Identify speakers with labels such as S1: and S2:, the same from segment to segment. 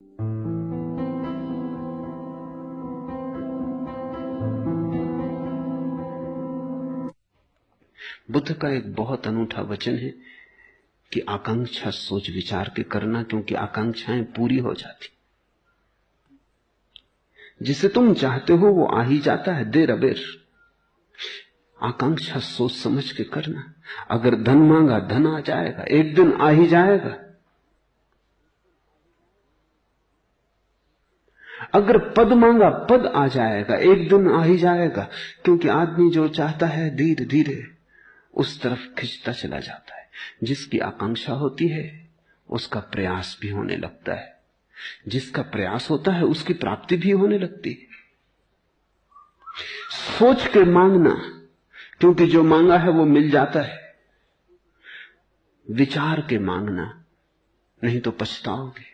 S1: बुद्ध का एक बहुत अनूठा वचन है कि आकांक्षा सोच विचार के करना, क्योंकि आकांक्षाएं पूरी हो जाती। जिसे तुम चाहते हो वो आ ही जाता है, देर अबेर। आकांक्षा सोच समझ के करना। अगर धन मांगा, धन आ जाएगा, एक दिन आ ही जाएगा। अगर पद मांगा, पद आ जाएगा, एक दिन आ ही जाएगा। क्योंकि आदमी जो चाहता है धीरे धीरे उस तरफ खिंचता चला जाता है। जिसकी आकांक्षा होती है उसका प्रयास भी होने लगता है, जिसका प्रयास होता है उसकी प्राप्ति भी होने लगती है। सोच के मांगना, क्योंकि जो मांगा है वो मिल जाता है। विचार के मांगना, नहीं तो पछताओगे,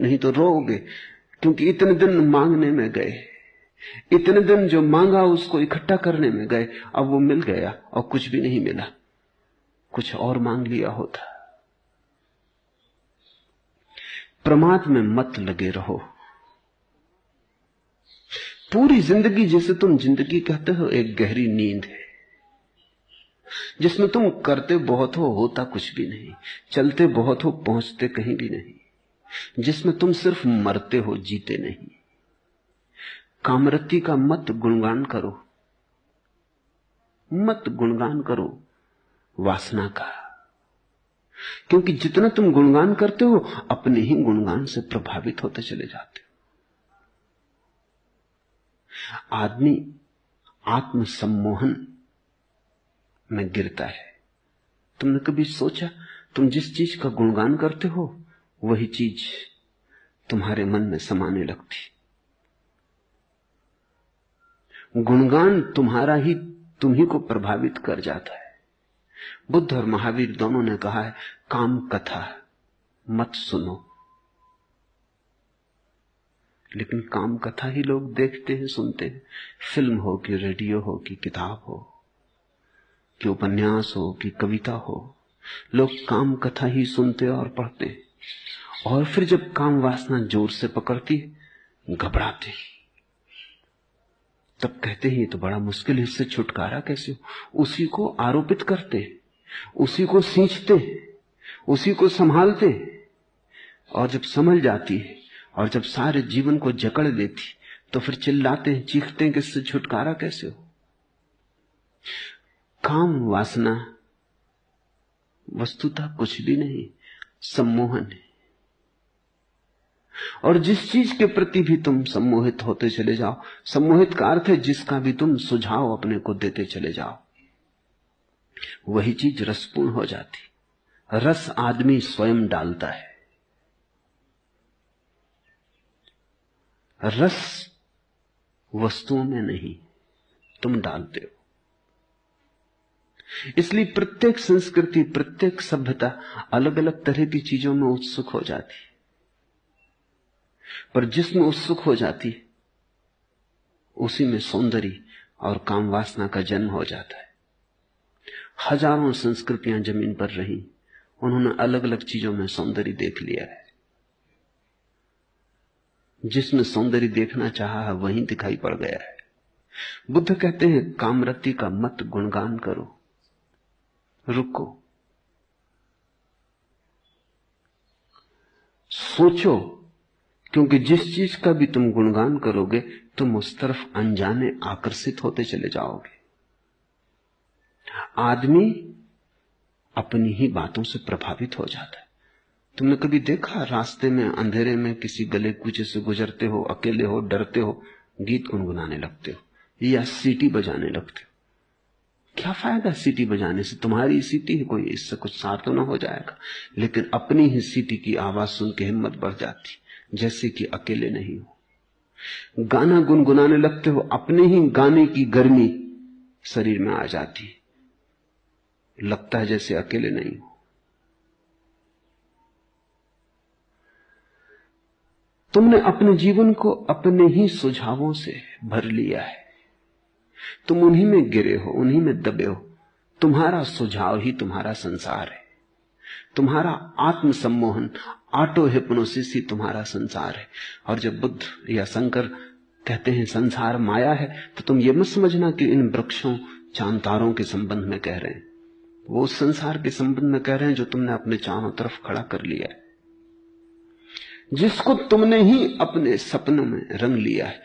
S1: नहीं तो रोओगे, क्योंकि इतने दिन मांगने में गए, इतने दिन जो मांगा उसको इकट्ठा करने में गए, अब वो मिल गया और कुछ भी नहीं मिला, कुछ और मांग लिया होता। प्रमाद में मत लगे रहो। पूरी जिंदगी जिसे तुम जिंदगी कहते हो एक गहरी नींद है, जिसमें तुम करते बहुत हो, होता कुछ भी नहीं, चलते बहुत हो, पहुंचते कहीं भी नहीं, जिसमें तुम सिर्फ मरते हो, जीते नहीं। कामरति का मत गुणगान करो, मत गुणगान करो वासना का, क्योंकि जितना तुम गुणगान करते हो अपने ही गुणगान से प्रभावित होते चले जाते हो। आदमी आत्म सम्मोहन में गिरता है। तुमने कभी सोचा, तुम जिस चीज का गुणगान करते हो वही चीज तुम्हारे मन में समाने लगती। गुणगान तुम्हारा ही तुम ही को प्रभावित कर जाता है। बुद्ध और महावीर दोनों ने कहा है, काम कथा मत सुनो। लेकिन काम कथा ही लोग देखते हैं, सुनते हैं। फिल्म हो कि रेडियो हो कि किताब हो कि उपन्यास हो कि कविता हो, लोग काम कथा ही सुनते और पढ़ते हैं। और फिर जब काम वासना जोर से पकड़ती है, घबराते, तब कहते हैं ये तो बड़ा मुश्किल है, इससे छुटकारा कैसे हो। उसी को आरोपित करते, उसी को सींचते, उसी को संभालते। और जब समझ जाती है और जब सारे जीवन को जकड़ लेती, तो फिर चिल्लाते हैं, चीखते हैं कि इससे छुटकारा कैसे हो। काम वासना वस्तुतः कुछ भी नहीं, सम्मोहन है। और जिस चीज के प्रति भी तुम सम्मोहित होते चले जाओ, सम्मोहित का अर्थ है जिसका भी तुम सुझाव अपने को देते चले जाओ, वही चीज रसपूर्ण हो जाती। रस आदमी स्वयं डालता है। रस वस्तुओं में नहीं, तुम डालते हो। इसलिए प्रत्येक संस्कृति, प्रत्येक सभ्यता अलग अलग तरह की चीजों में उत्सुक हो जाती, पर जिसमें उत्सुक हो जाती उसी में सौंदर्य और काम वासना का जन्म हो जाता है। हजारों संस्कृतियां जमीन पर रही, उन्होंने अलग अलग चीजों में सौंदर्य देख लिया है। जिसमें सौंदर्य देखना चाहा है वहीं दिखाई पड़ गया है। बुद्ध कहते हैं, कामरति का मत गुणगान करो, रुको, सोचो, क्योंकि जिस चीज का भी तुम गुणगान करोगे तुम उस तरफ अनजाने आकर्षित होते चले जाओगे। आदमी अपनी ही बातों से प्रभावित हो जाता है। तुमने कभी देखा, रास्ते में अंधेरे में किसी गले कूचे से गुजरते हो, अकेले हो, डरते हो, गीत गुनगुनाने लगते हो या सीटी बजाने लगते हो। क्या फायदा सीटी बजाने से? तुम्हारी सीटी है कोई, इससे कुछ सार तो ना हो जाएगा। लेकिन अपनी ही सीटी की आवाज सुन के हिम्मत बढ़ जाती, जैसे कि अकेले नहीं हो। गाना गुनगुनाने लगते हो, अपने ही गाने की गर्मी शरीर में आ जाती, लगता है जैसे अकेले नहीं हो। तुमने अपने जीवन को अपने ही सुझावों से भर लिया है। तुम उन्हीं में गिरे हो, उन्हीं में दबे हो। तुम्हारा सुझाव ही तुम्हारा संसार है। तुम्हारा आत्म सम्मोहन, ऑटो हिप्नोसिस ही तुम्हारा संसार है। और जब बुद्ध या शंकर कहते हैं संसार माया है, तो तुम ये मत समझना कि इन वृक्षों चांद तारों के संबंध में कह रहे हैं। वो उस संसार के संबंध में कह रहे हैं जो तुमने अपने चारों तरफ खड़ा कर लिया है, जिसको तुमने ही अपने सपनों में रंग लिया है,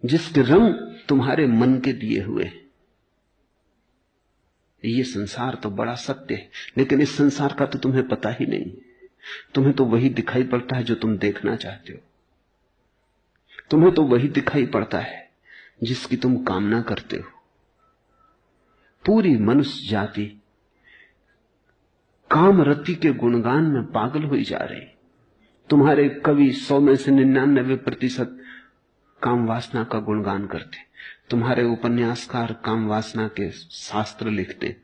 S1: जिसके रंग तुम्हारे मन के दिए हुए हैं। ये संसार तो बड़ा सत्य है, लेकिन इस संसार का तो तुम्हें पता ही नहीं। तुम्हें तो वही दिखाई पड़ता है जो तुम देखना चाहते हो। तुम्हें तो वही दिखाई पड़ता है जिसकी तुम कामना करते हो। पूरी मनुष्य जाति कामरति के गुणगान में पागल हुई जा रही। तुम्हारे कवि 100 में से 99% काम वासना का गुणगान करते। तुम्हारे उपन्यासकार काम वासना के शास्त्र लिखते।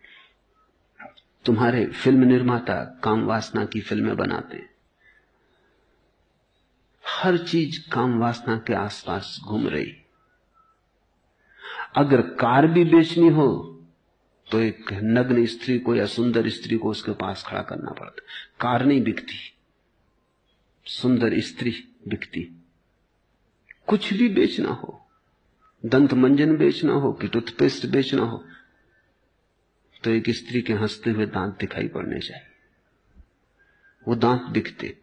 S1: तुम्हारे फिल्म निर्माता काम वासना की फिल्में बनाते। हर चीज काम वासना के आसपास घूम रही। अगर कार भी बेचनी हो तो एक नग्न स्त्री को या सुंदर स्त्री को उसके पास खड़ा करना पड़ता। कार नहीं बिकती, सुंदर स्त्री बिकती। कुछ भी बेचना हो, दंत मंजन बेचना हो कि टूथपेस्ट बेचना हो, तो एक स्त्री के हंसते हुए दांत दिखाई पड़ने चाहिए। वो दांत दिखते।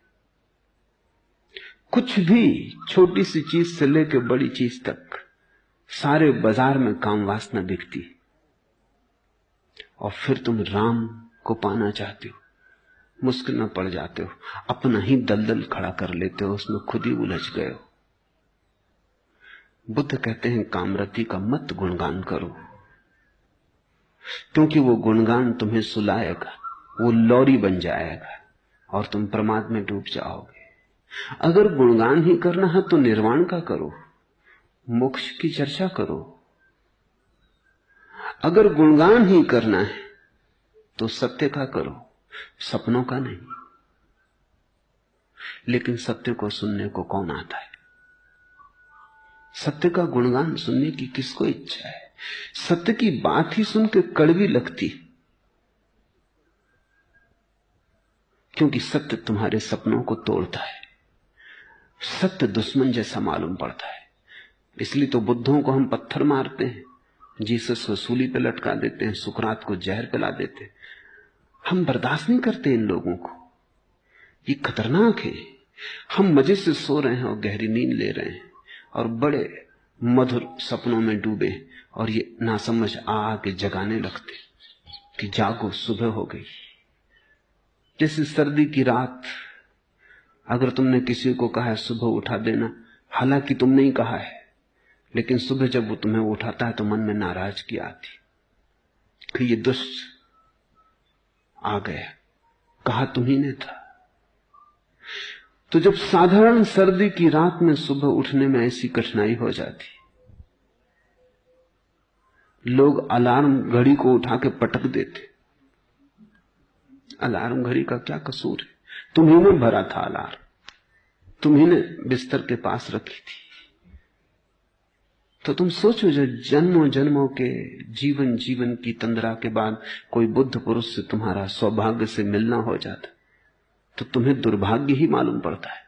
S1: कुछ भी, छोटी सी चीज से लेकर बड़ी चीज तक, सारे बाजार में काम वासना बिकती। और फिर तुम राम को पाना चाहते हो, मुश्किल में पड़ जाते हो, अपना ही दलदल खड़ा कर लेते हो, उसमें खुद ही उलझ गए हो। बुद्ध कहते हैं कामरति का मत गुणगान करो, क्योंकि वो गुणगान तुम्हें सुलाएगा, वो लौरी बन जाएगा और तुम प्रमाद में डूब जाओगे। अगर गुणगान ही करना है तो निर्वाण का करो, मोक्ष की चर्चा करो। अगर गुणगान ही करना है तो सत्य का करो, सपनों का नहीं। लेकिन सत्य को सुनने को कौन आता है? सत्य का गुणगान सुनने की किसको इच्छा है? सत्य की बात ही सुन के कड़वी लगती, क्योंकि सत्य तुम्हारे सपनों को तोड़ता है। सत्य दुश्मन जैसा मालूम पड़ता है। इसलिए तो बुद्धों को हम पत्थर मारते हैं, जीसस को सूली पे लटका देते हैं, सुकरात को जहर पिला देते हैं। हम बर्दाश्त नहीं करते इन लोगों को। ये खतरनाक है। हम मजे से सो रहे हैं और गहरी नींद ले रहे हैं और बड़े मधुर सपनों में डूबे, और ये नासमझ आके जगाने लगते कि जागो, सुबह हो गई। जैसे सर्दी की रात, अगर तुमने किसी को कहा है सुबह उठा देना, हालांकि तुमने ही कहा है, लेकिन सुबह जब वो तुम्हें उठाता है तो मन में नाराजगी आती कि ये दुष्ट आ गया, कहा तुम्ही ने था। तो जब साधारण सर्दी की रात में सुबह उठने में ऐसी कठिनाई हो जाती, लोग अलार्म घड़ी को उठा के पटक देते। अलार्म घड़ी का क्या कसूर है? तुम्ही ने भरा था अलार्म, तुम्ही ने बिस्तर के पास रखी थी। तो तुम सोचो, जब जन्मों जन्मों के जीवन की तंद्रा के बाद कोई बुद्ध पुरुष से तुम्हारा सौभाग्य से मिलना हो जाता, तो तुम्हें दुर्भाग्य ही मालूम पड़ता है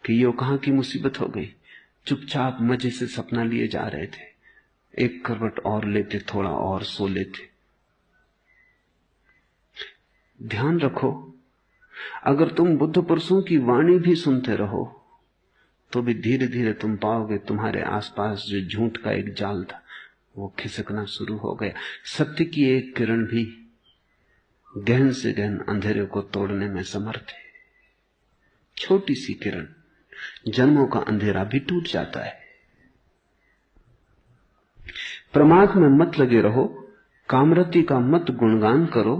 S1: कि यो कहां की मुसीबत हो गई। चुपचाप मजे से सपना लिए जा रहे थे, एक करवट और लेते, थोड़ा और सो लेते। ध्यान रखो, अगर तुम बुद्ध पुरुषों की वाणी भी सुनते रहो तो भी धीरे धीरे तुम पाओगे तुम्हारे आसपास जो झूठ का एक जाल था वो खिसकना शुरू हो गया। सत्य की एक किरण भी गहन से गहन अंधेरे को तोड़ने में समर्थ है। छोटी सी किरण, जन्मों का अंधेरा भी टूट जाता है। प्रमाद में मत लगे रहो, कामरति का मत गुणगान करो।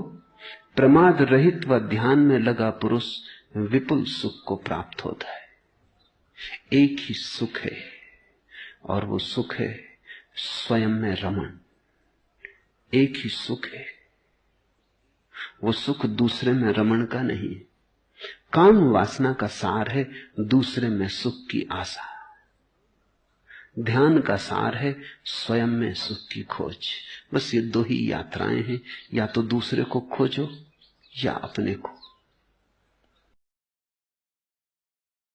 S1: प्रमाद रहित व ध्यान में लगा पुरुष विपुल सुख को प्राप्त होता है। एक ही सुख है और वो सुख है स्वयं में रमण। एक ही सुख है, वो सुख दूसरे में रमण का नहीं। काम वासना का सार है दूसरे में सुख की आशा। ध्यान का सार है स्वयं में सुख की खोज। बस ये दो ही यात्राएं हैं, या तो दूसरे को खोजो या अपने को।